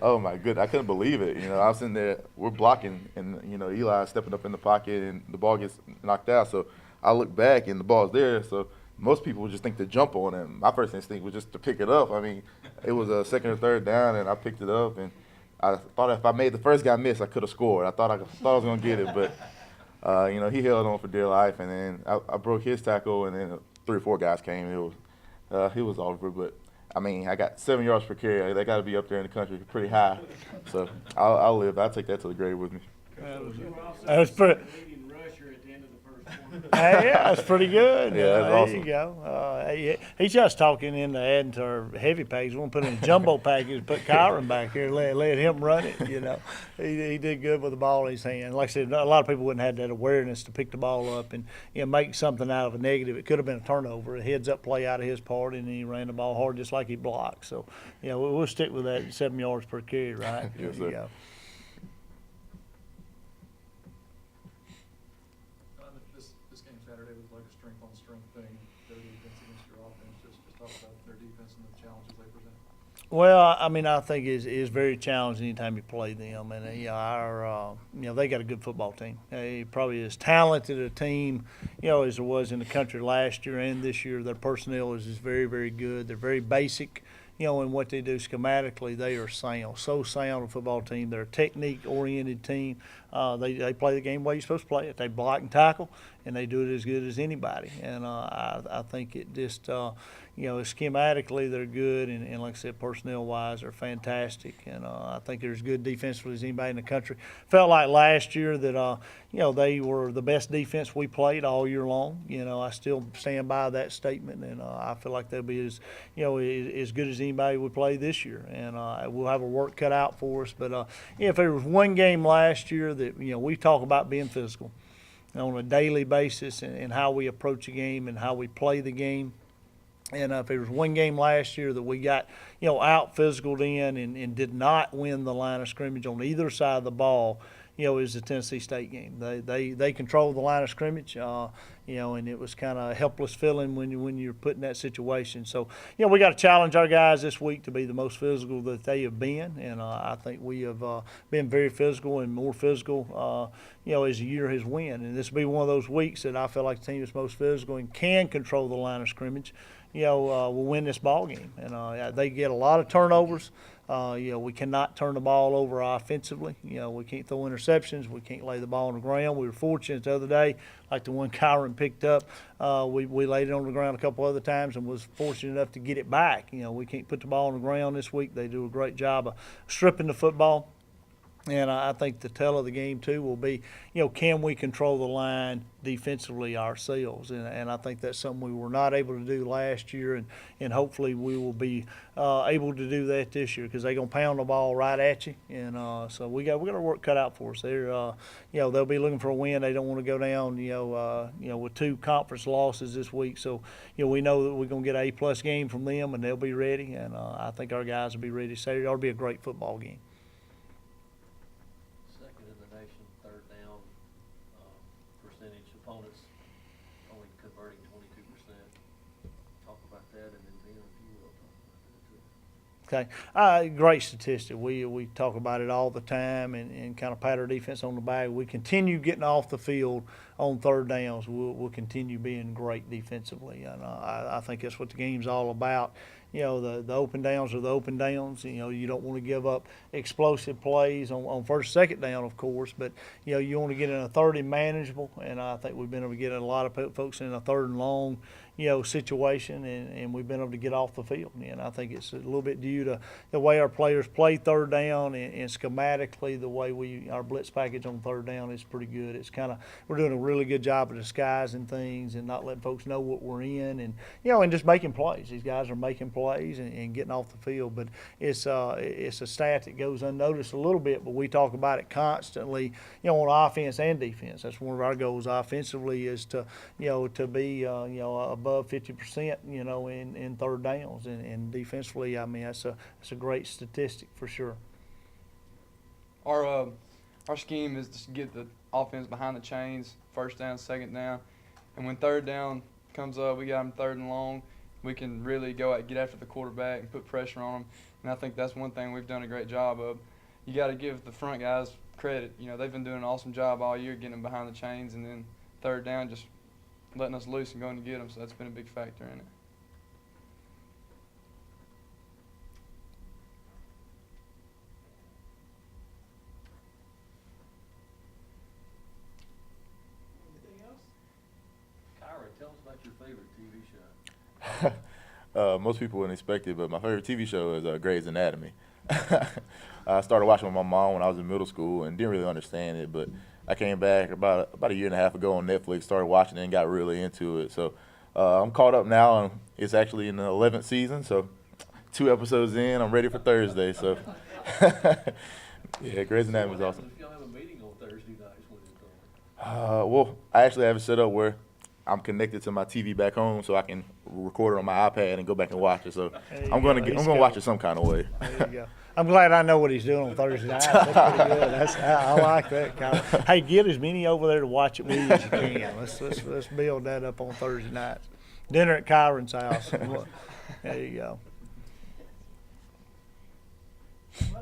Oh my goodness, I couldn't believe it. I was in there, we're blocking, and Eli stepping up in the pocket, and the ball gets knocked out. So I look back, and the ball's there. So most people would just think to jump on it. My first instinct was just to pick it up. I mean, it was a second or third down, and I picked it up, and I thought if I made the first guy miss, I could have scored. I thought I was gonna get it, but he held on for dear life, and then I broke his tackle, and then three or four guys came. He was over, but I mean, I got 7 yards per carry. They got to be up there in the country pretty high. So I'll live. I'll take that to the grave with me. That was pretty. Yeah, that's pretty good. Yeah, that's there awesome. you go. He's just talking into adding to our heavy package. We want to put in a jumbo package, put Kyron back here, let him run it. He did good with the ball in his hand. Like I said, a lot of people wouldn't have that awareness to pick the ball up and make something out of a negative. It could have been a turnover, a heads-up play out of his part, and he ran the ball hard just like he blocked. So, we'll stick with that 7 yards per carry, right? Yes, There you sir. go. This game Saturday was like a strength-on-strength thing, their defense against your offense. Just talk about their defense and the challenges they present. Well, I mean, I think it's very challenging anytime you play them, and they got a good football team. They probably as talented a team, as there was in the country last year and this year. Their personnel is very, very good. They're very basic, in what they do schematically. They are sound, so sound a football team. They're a technique-oriented team. They play the game the way you're supposed to play it. They block and tackle, and they do it as good as anybody. And I think it just schematically they're good, and like I said, personnel-wise they're fantastic. And I think they're as good defensively as anybody in the country. Felt like last year that they were the best defense we played all year long. I still stand by that statement, and I feel like they'll be as good as anybody we play this year. And we'll have a work cut out for us. But if there was one game last year that we talk about being physical on a daily basis and how we approach a game and how we play the game. And if there was one game last year that we got, out physicaled in and did not win the line of scrimmage on either side of the ball, it was the Tennessee State game. They controlled the line of scrimmage, and it was kind of a helpless feeling when you're put in that situation. So, we got to challenge our guys this week to be the most physical that they have been, and I think we have been very physical and more physical, as the year has went. And this will be one of those weeks that I feel like the team is most physical and can control the line of scrimmage. Will win this ball game. And they get a lot of turnovers. We cannot turn the ball over offensively. We can't throw interceptions. We can't lay the ball on the ground. We were fortunate the other day, like the one Kyron picked up. We laid it on the ground a couple other times and was fortunate enough to get it back. We can't put the ball on the ground this week. They do a great job of stripping the football. And I think the tell of the game, too, will be, can we control the line defensively ourselves? And I think that's something we were not able to do last year, and hopefully we will be able to do that this year because they're going to pound the ball right at you. And so we got our work cut out for us. They'll be looking for a win. They don't want to go down, with 2 conference losses this week. So, we know that we're going to get an A-plus game from them, and they'll be ready. And I think our guys will be ready Saturday. It'll be a great football game. Third down percentage, opponents only converting 22%. Talk about that, and then Ben, if you will talk about that too. Okay, great statistic. We talk about it all the time and kind of pat our defense on the back. We continue getting off the field on third downs. We'll continue being great defensively, and I think that's what the game's all about. The open downs are the open downs. You don't want to give up explosive plays on first, second down, of course, but, you want to get in a third and manageable, and I think we've been able to get a lot of folks in a third and long, situation, and we've been able to get off the field. And I think it's a little bit due to the way our players play third down and schematically the way our blitz package on third down is pretty good. It's we're doing a really good job of disguising things and not letting folks know what we're in and just making plays. These guys are making plays and getting off the field, but it's a stat that goes unnoticed a little bit, but we talk about it constantly, on offense and defense. That's one of our goals offensively is to be, above 50%, in third downs, and defensively, I mean, that's a great statistic for sure. Our scheme is to get the offense behind the chains, first down, second down, and when third down comes up, we got them third and long. we can really get after the quarterback and put pressure on them. And I think that's one thing we've done a great job of. You got to give the front guys credit. You know, they've been doing an awesome job all year getting them behind the chains, and then third down just letting us loose and going to get them. So that's been a big factor in it. Anything else? Kyron, tell us about your favorite TV show. Most people wouldn't expect it, but my favorite TV show is Grey's Anatomy. I started watching with my mom when I was in middle school and didn't really understand it, but I came back about a year and a half ago on Netflix, started watching it and got really into it. So I'm caught up now, and it's actually in the 11th season, so 2 episodes in, I'm ready for Thursday. So yeah, Grey's Anatomy is awesome. If y'all have a meeting on Thursday nights when it's on? Well, I actually have it set up where I'm connected to my TV back home, so I can record it on my iPad and go back and watch it. So I'm gonna watch it some kind of way. There you go. I'm glad I know what he's doing on Thursday night. That's pretty good. I like that, Kyle. Hey, get as many over there to watch it with you as you can. Let's build that up on Thursday nights. Dinner at Kyron's house. There you go. Well,